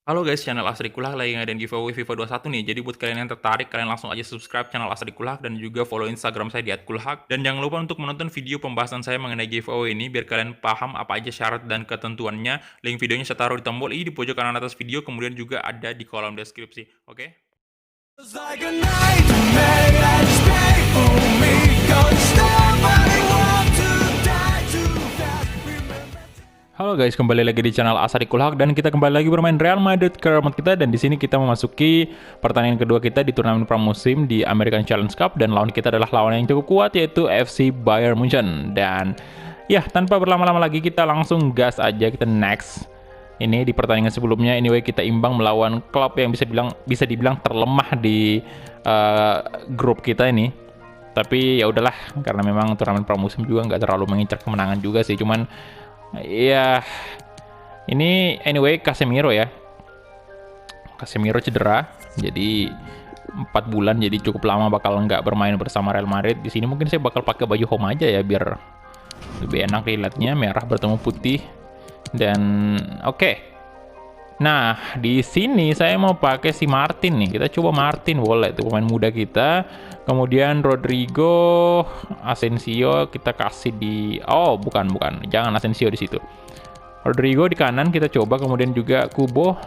Halo guys, channel Asri Kulak lagi ngadain giveaway FIFA 21 nih. Jadi buat kalian yang tertarik, kalian langsung aja subscribe channel Asri Kulak dan juga follow Instagram saya di @kulhak. Dan jangan lupa untuk menonton video pembahasan saya mengenai giveaway ini biar kalian paham apa aja syarat dan ketentuannya. Link videonya saya taruh di tombol i di pojok kanan atas video, kemudian juga ada di kolom deskripsi. Oke? Like a nightmare that's painful me. Don't somebody want to die too fast. Halo guys, kembali lagi di channel Asri Kulhak dan kita kembali lagi bermain Real Madrid Kermat kita, dan di sini kita memasuki pertandingan kedua kita di turnamen pramusim di American Challenge Cup, dan lawan kita adalah lawan yang cukup kuat yaitu FC Bayern Munchen. Dan ya, tanpa berlama-lama lagi kita langsung gas aja, kita next. Ini di pertandingan sebelumnya anyway kita imbang melawan klub yang bisa dibilang terlemah di grup kita ini. Tapi ya udahlah, karena memang turnamen pramusim juga nggak terlalu mengincar kemenangan juga sih, cuman ya, ini anyway Casemiro ya. Casemiro cedera, jadi 4 bulan, jadi cukup lama bakal nggak bermain bersama Real Madrid. Di sini mungkin saya bakal pakai baju home aja ya biar lebih enak dilihatnya, merah bertemu putih. Dan oke. Nah, di sini saya mau pakai si Martin nih. Kita coba Martin, boleh tuh pemain muda kita. Kemudian Rodrigo, Asensio kita kasih di bukan. Jangan Asensio di situ. Rodrigo di kanan kita coba, kemudian juga Kubo.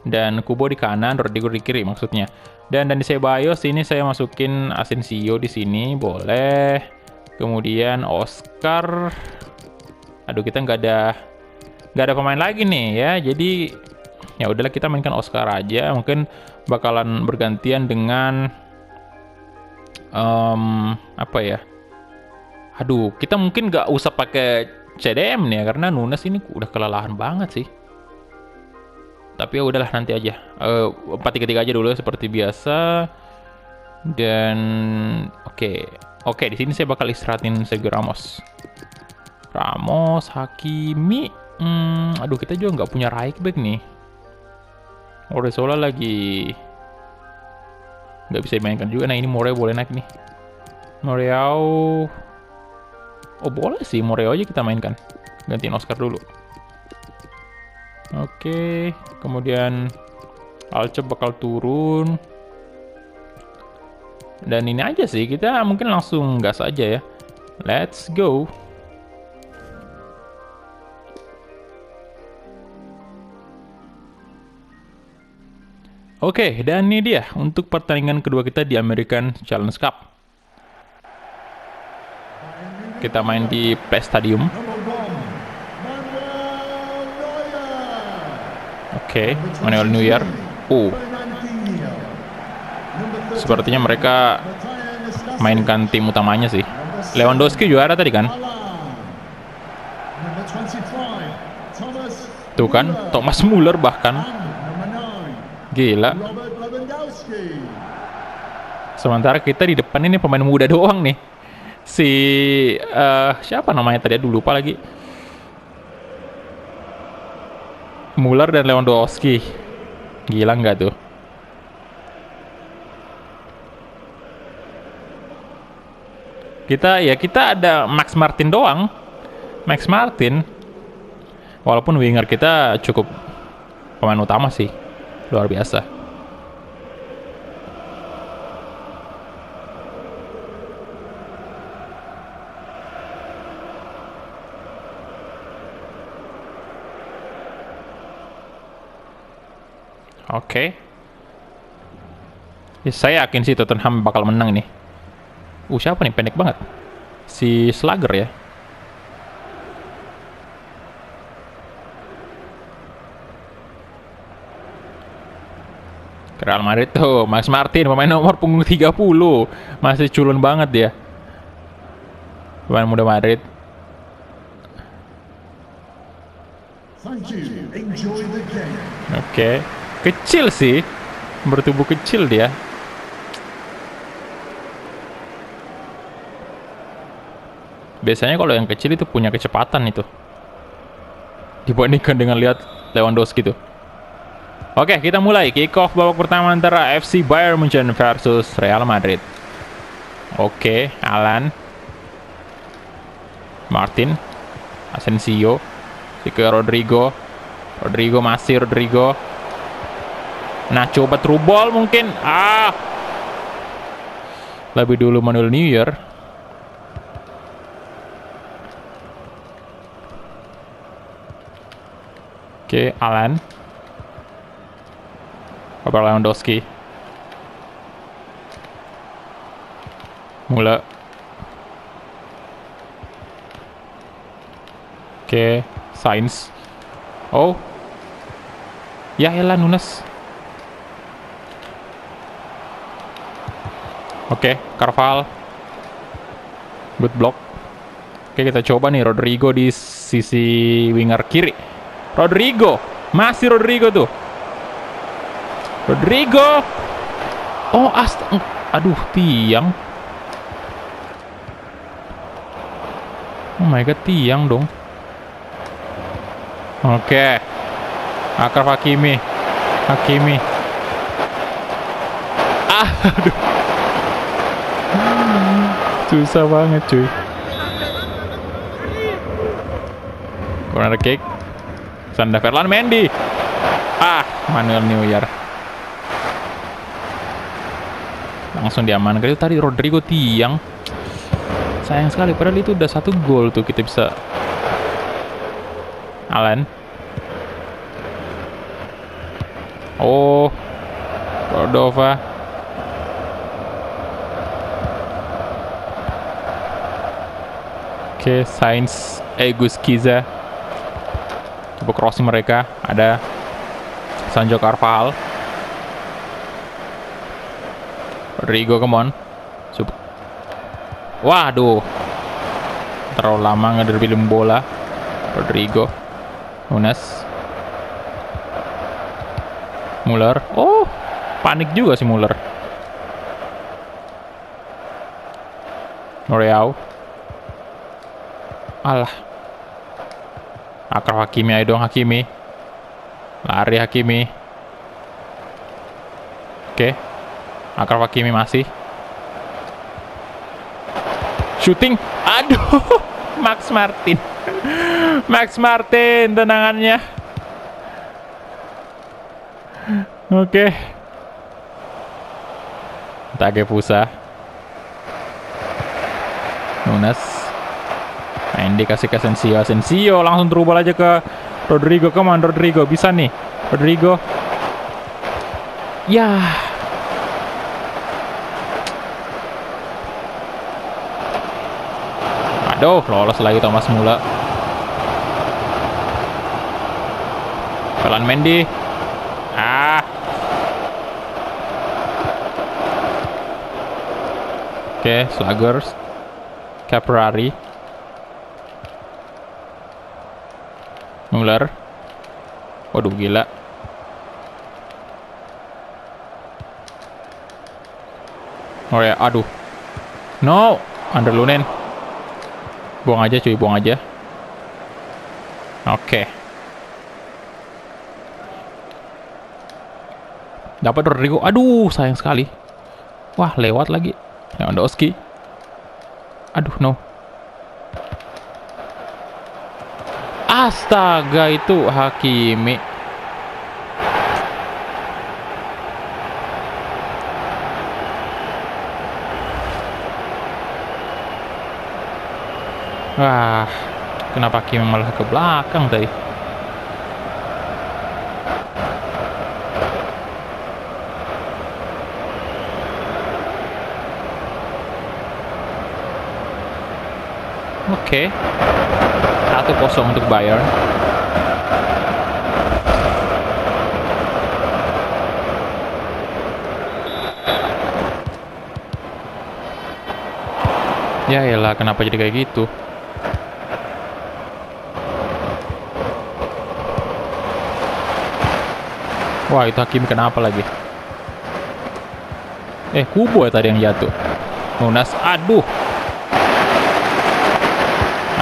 Dan Kubo di kanan, Rodrigo di kiri maksudnya. Dan di Ceballos ini saya masukin Asensio di sini, boleh. Kemudian Oscar. Aduh, kita nggak ada pemain lagi nih ya, jadi ya udahlah kita mainkan Oscar aja. Mungkin bakalan bergantian dengan apa ya, aduh kita mungkin nggak usah pakai CDM nih ya, karena Nunes ini udah kelelahan banget sih. Tapi ya udahlah, nanti aja 4-3-3 aja dulu seperti biasa. Dan oke, di sini saya bakal istirahatin Sergio Ramos, Hakimi. Aduh, kita juga nggak punya right back nih. Odriozola lagi nggak bisa dimainkan juga. Nah, ini Moreo boleh naik nih. Moreo, boleh sih, Moreo aja kita mainkan. Gantiin Oscar dulu. Oke, kemudian Alcep bakal turun. Dan ini aja sih, kita mungkin langsung gas aja ya. Let's go. Oke, dan ini dia untuk pertandingan kedua kita di American Challenge Cup. Kita main di Play Stadium. Oke, Manuel Neuer. Sepertinya mereka mainkan tim utamanya sih. Lewandowski juara tadi kan? Tuh kan, Thomas Muller bahkan. Gila. Sementara kita di depan ini pemain muda doang nih. Si siapa namanya tadi? Aduh, lupa lagi. Muller dan Lewandowski. Gila nggak tuh? Kita ada Max Martin doang. Max Martin. Walaupun winger kita cukup pemain utama sih. Luar biasa. Oke. Ya, saya yakin sih Tottenham bakal menang nih. Siapa nih pendek banget? Si Slugger ya. Real Madrid tuh, Max Martin, pemain nomor punggung 30. Masih culun banget dia. Pemain muda Madrid. Oke. Kecil sih. Bertubuh kecil dia. Biasanya kalau yang kecil itu punya kecepatan itu. Dibandingkan dengan lihat Lewandowski tuh. Oke, kita mulai kick off babak pertama antara FC Bayern Munchen versus Real Madrid. Oke, Alan, Martin, Asensio, ke Rodrigo, Rodrigo masih Rodrigo. Nah, coba through ball mungkin. Lebih dulu Manuel Neuer. Oke, Alan. Robert Lewandowski. Müller. Oke, Sainz. Oh. Ya elah, Nunes. Oke, Carval. Good block. Oke, kita coba nih Rodrigo di sisi winger kiri. Rodrigo. Masih Rodrigo tuh. Rodrigo. Oh, aduh, tiang. Oh my god, tiang dong. Oke. Akraf Hakimi. Aduh. Susah banget cuy. Corner kick. Sanda Ferland Mendy. Manuel Neuer. Langsung diamankan. Itu tadi Rodrigo tiang. Sayang sekali, padahal itu udah 1 gol tuh kita bisa. Alan. Oh, Cordova. Oke, Sainz, Egus Kiza. Coba crossing mereka. Ada Sancho Carvajal. Rodrigo, come on. Waduh, terlalu lama ngederbelin bola. Rodrigo, Nunes, Müller. Oh, panik juga si Müller. Noreau. Alah. Akraf Hakimi, ayo dong Hakimi. Lari Hakimi. Oke. Akraf Hakimi masih. Shooting. Aduh. Max Martin tendangannya. Oke. Takefusa. Nunes. Mendy kasih ke Asensio. Langsung terubah aja ke Rodrigo. Come on Rodrigo. Bisa nih. Rodrigo. Ya. Aduh, lolos lagi Thomas Müller. Ferland Mendy. Oke, Sluggers. Caprari. Müller. Waduh, gila. Oh ya, aduh. No, Anderlunen. Buang aja cuy, buang aja. Oke. Dapat Rodrigo. Aduh, sayang sekali. Wah, lewat lagi. Lewandowski. Aduh, no. Astaga, itu Hakimi. Wah, kenapa Hakimi malah ke belakang tadi? Oke. 1-0 untuk Bayern. Ya elah, kenapa jadi kayak gitu? Wah, itu Hakimi kenapa lagi? Kubo tadi yang jatuh. Nunes, aduh.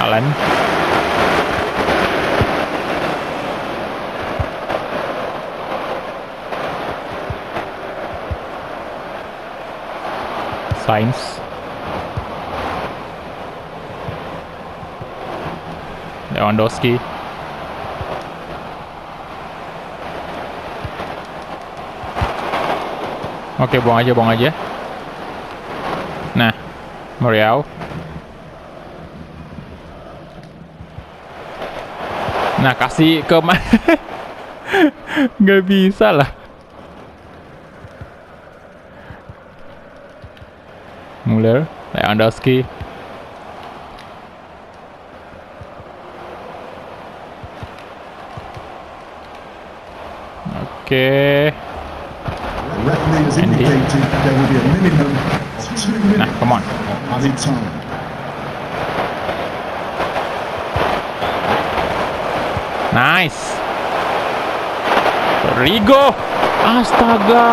Alan. Sainz. Lewandowski. Oke, buang aja, buang aja. Nah, Muriel. Nah, kasih ke nggak bisa lah. Muller, Lewandowski. Oke. The referee has Andy. indicated there will be a minimum of 2 Nah, minutes come on. of added time. Nice. Rigo. Astaga.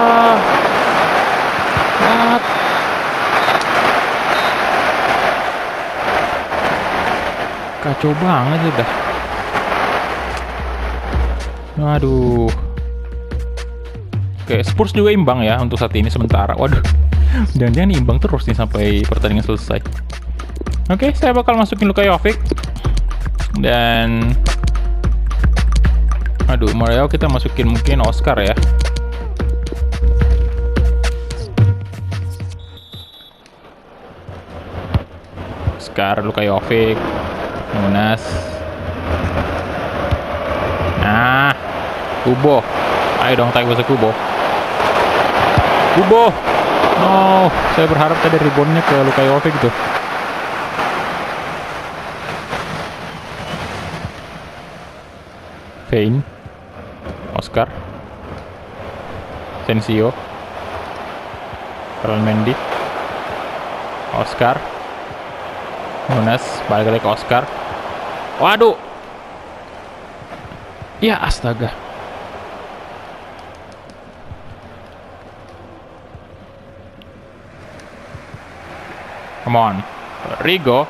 What? Kacau banget udah. Waduh. Oke, Spurs juga imbang ya untuk saat ini sementara. Waduh. Jangan-jangan imbang terus nih sampai pertandingan selesai. Oke, saya bakal masukin Luka Jovic. Dan aduh, Mario kita masukin mungkin Oscar ya. Oscar, Luka Jovic, Nunes. Nah, Kubo. Ayo dong, tag bahasa Kubo. Kubo. No, saya berharap tadi reboundnya ke Luka Jovic tuh. Vayne, Oscar, Sensio, Ferland Mendy, Oscar, Nunes, balik lagi ke Oscar. Waduh, ya astaga. Come on, Rodrigo,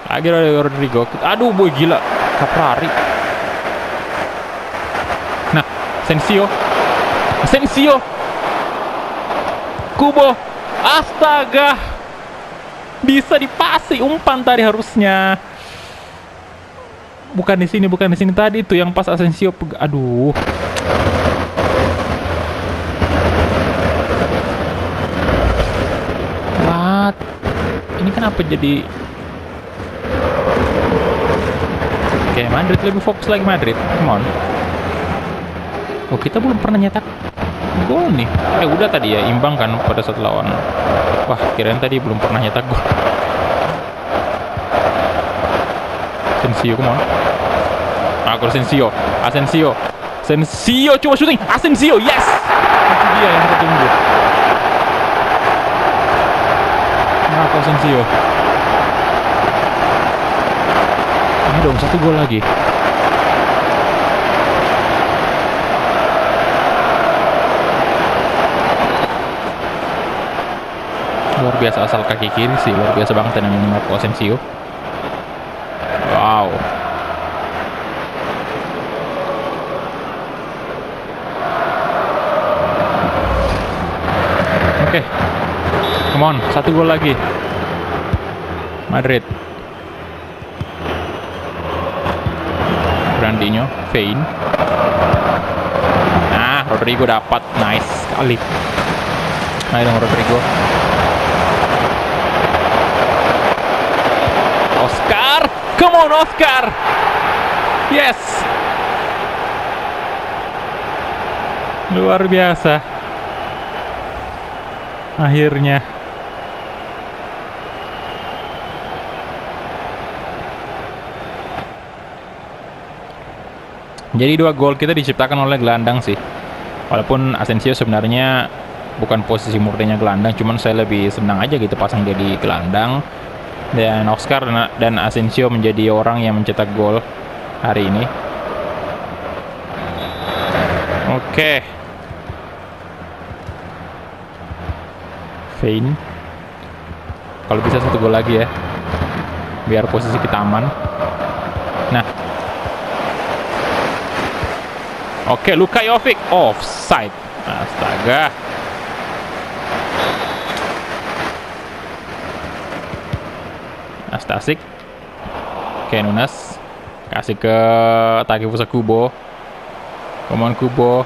lagi Rodrigo. Aduh, boy gila, Caprari. Nah, Sensio, Kubo, astaga, bisa dipasi umpan tadi harusnya. Bukan di sini tadi itu yang pas Asensio. Aduh. What? Ini kenapa jadi? Oke, Madrid lebih fokus lagi Madrid. Come on. Oh, kita belum pernah nyetak gol nih. Udah tadi ya, imbang kan pada saat lawan. Wah, kirain tadi belum pernah nyetak gol. Asensio, come on. Asensio coba shooting. Asensio, yes. Itu dia yang kita tunggu. Asensio. Ini dong, 1 gol lagi. Luar biasa, asal kaki kiri sih luar biasa banget yang ini Marco Asensio. Wow. Oke. Come on, 1 gol lagi. Madrid. Brandinho, Vayne. Nah, Rodrigo dapat, nice sekali. Ayo dong Rodrigo. Oscar, come on Oscar, yes, luar biasa. Akhirnya. Jadi 2 gol kita diciptakan oleh gelandang sih. Walaupun Asensio sebenarnya bukan posisi murninya gelandang, cuman saya lebih senang aja gitu pasang dia di gelandang. Dan Oscar dan Asensio menjadi orang yang mencetak gol hari ini. Oke. Vayne. Kalau bisa 1 gol lagi ya, biar posisi kita aman. Nah. Oke, Luka Jovic offside. Astaga. Asik. Oke, Nunes kasih ke Takefusa Kubo. Come on Kubo.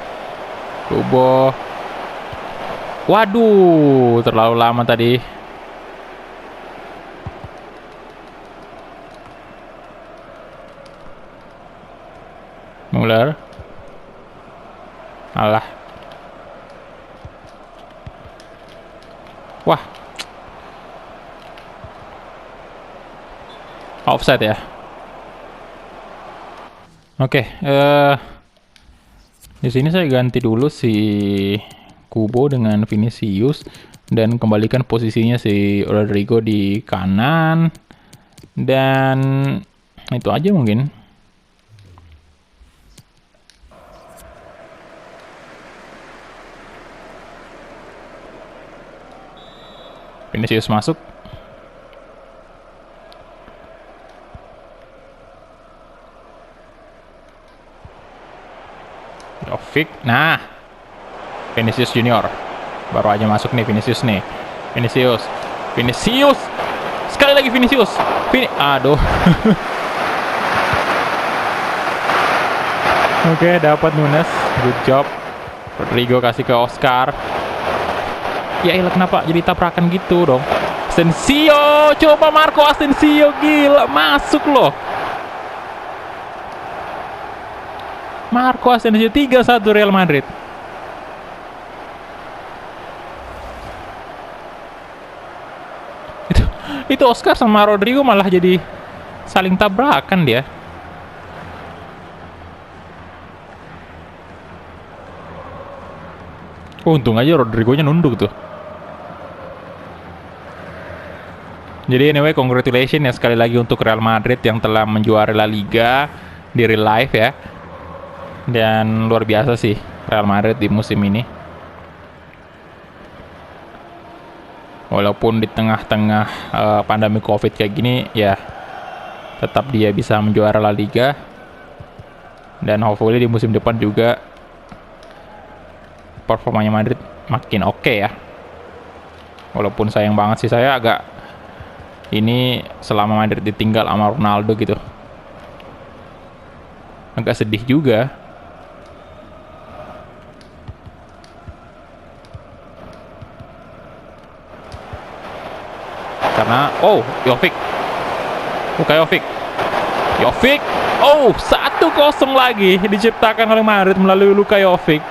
Waduh, terlalu lama tadi. Muller. Alah. Wah. Offside ya. Oke, di sini saya ganti dulu si Kubo dengan Vinicius dan kembalikan posisinya si Rodrigo di kanan, dan itu aja mungkin. Vinicius masuk. Jovic. Nah, Vinicius Junior. Baru aja masuk nih Vinicius nih. Vinicius. Sekali lagi Vinicius. Aduh. Oke, dapat Nunes. Good job. Rodrigo kasih ke Oscar. Ya ilah, kenapa jadi tabrakan gitu dong? Asensio, coba Marco Asensio, gila, masuk loh. Marco Asensio 3-1 Real Madrid. Itu Oscar sama Rodrigo malah jadi saling tabrakan dia. Untung aja Rodrigo-nya nunduk tuh. Jadi anyway, congratulations ya sekali lagi untuk Real Madrid yang telah menjuarai La Liga di real life ya. Dan luar biasa sih Real Madrid di musim ini. Walaupun di tengah-tengah pandemi Covid kayak gini ya, tetap dia bisa menjuara La Liga. Dan hopefully di musim depan juga performanya Madrid makin oke ya. Walaupun sayang banget sih, saya agak ini selama Madrid ditinggal sama Ronaldo gitu, agak sedih juga. Karena Jovic. Jovic. 1-0 lagi diciptakan oleh Madrid melalui Luka Jovic.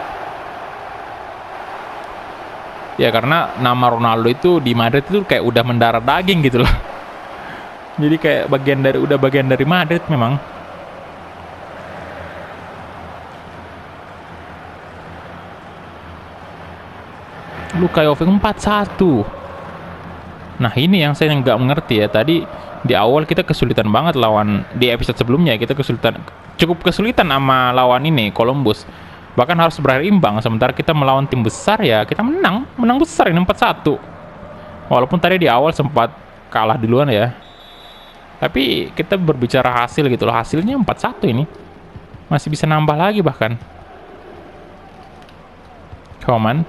Ya karena nama Ronaldo itu di Madrid itu kayak udah mendarah daging gitu loh. Jadi kayak bagian dari Madrid memang. Luka Jovic 4-1. Nah ini yang saya nggak mengerti ya. Tadi di awal kita kesulitan banget lawan, di episode sebelumnya kita cukup kesulitan sama lawan ini Columbus. Bahkan harus berakhir imbang, sementara kita melawan tim besar ya kita menang besar ini 4-1. Walaupun tadi di awal sempat kalah duluan ya. Tapi kita berbicara hasil gitu loh, hasilnya 4-1 ini. Masih bisa nambah lagi bahkan. Coman.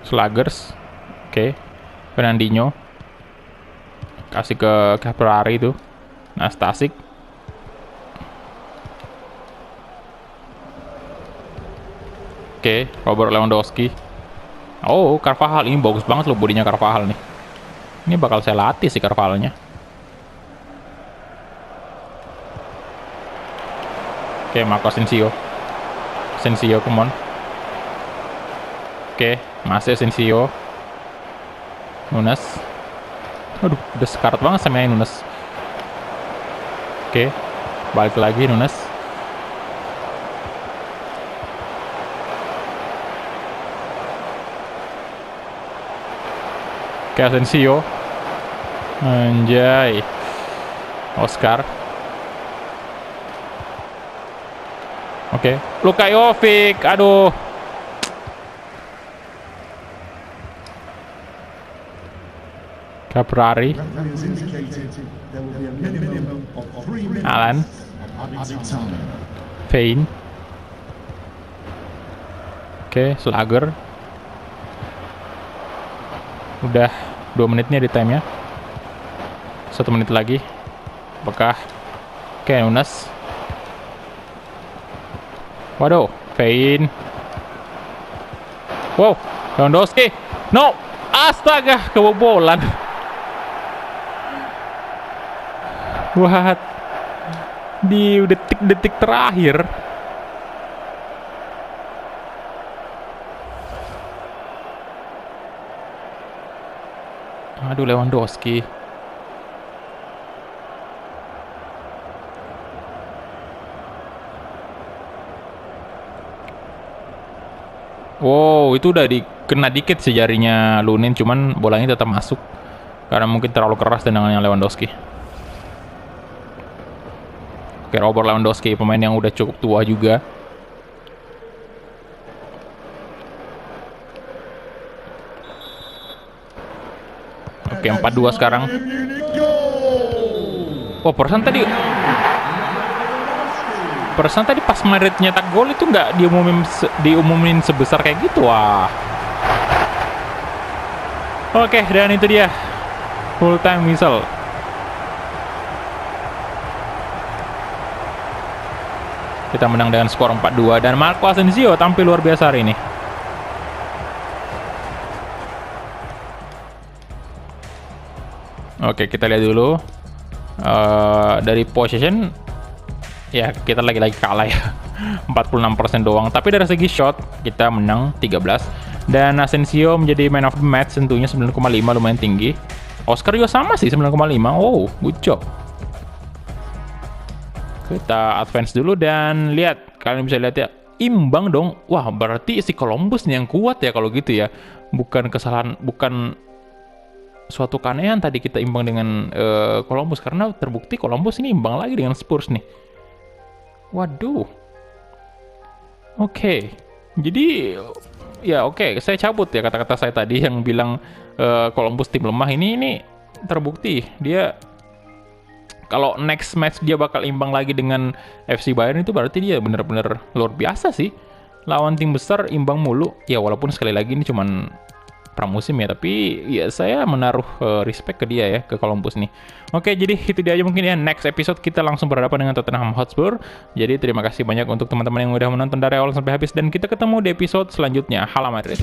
Sluggers. Oke. Fernandinho. Kasih ke Caprari itu. Nastasic. Oke, Robert Lewandowski. Carvajal, ini bagus banget loh bodinya Carvajal nih. Ini bakal saya latih sih Carvajalnya. Oke, Marco Asensio. Come on. Oke, masih Asensio. Nunes. Aduh, udah sekarat banget sama Nunes. Oke, balik lagi Nunes. Oke, Asensio. Anjay. Oscar. Oke, Luka Jovic. Aduh. Caprari. Alan. Payne. Oke, Slager. Udah 2 menitnya di time ya. 1 menit lagi. Apakah Nunes? Waduh. Fein. Wow, Lewandowski. No, astaga, kebobolan. What? Di detik-detik terakhir. Aduh, Lewandowski. Wow, itu udah kena dikit sih jarinya Lunin, cuman bolanya tetap masuk. Karena mungkin terlalu keras tendangannya Lewandowski. Oke, Robert Lewandowski, pemain yang udah cukup tua juga. Oke, 4-2 sekarang. Oh, perasaan tadi pas Madrid nyetak gol itu nggak diumumin sebesar kayak gitu. Wah. Oke, dan itu dia full time whistle. Kita menang dengan skor 4-2 dan Marco Asensio tampil luar biasa hari ini. Oke, kita lihat dulu dari possession. Ya, kita lagi-lagi kalah ya. 46% doang. Tapi dari segi shot, kita menang 13. Dan Asensio menjadi man of the match tentunya 9,5, lumayan tinggi. Oscar juga sama sih, 9,5. Oh, good job. Kita advance dulu dan lihat. Kalian bisa lihat ya, imbang dong. Wah, berarti si Columbus nih yang kuat ya kalau gitu ya. Bukan kesalahan, bukan suatu keanehan tadi kita imbang dengan Columbus. Karena terbukti Columbus ini imbang lagi dengan Spurs nih. Waduh. Oke. Jadi ya oke, saya cabut ya kata-kata saya tadi yang bilang Columbus tim lemah. Ini terbukti dia kalau next match dia bakal imbang lagi dengan FC Bayern, itu berarti dia bener-bener luar biasa sih. Lawan tim besar imbang mulu. Ya walaupun sekali lagi ini cuman pramusim ya, tapi ya saya menaruh respect ke dia ya, ke Columbus nih. Oke, jadi itu dia aja mungkin ya. Next episode kita langsung berhadapan dengan Tottenham Hotspur. Jadi terima kasih banyak untuk teman-teman yang udah menonton dari awal sampai habis, dan kita ketemu di episode selanjutnya. Hala Madrid.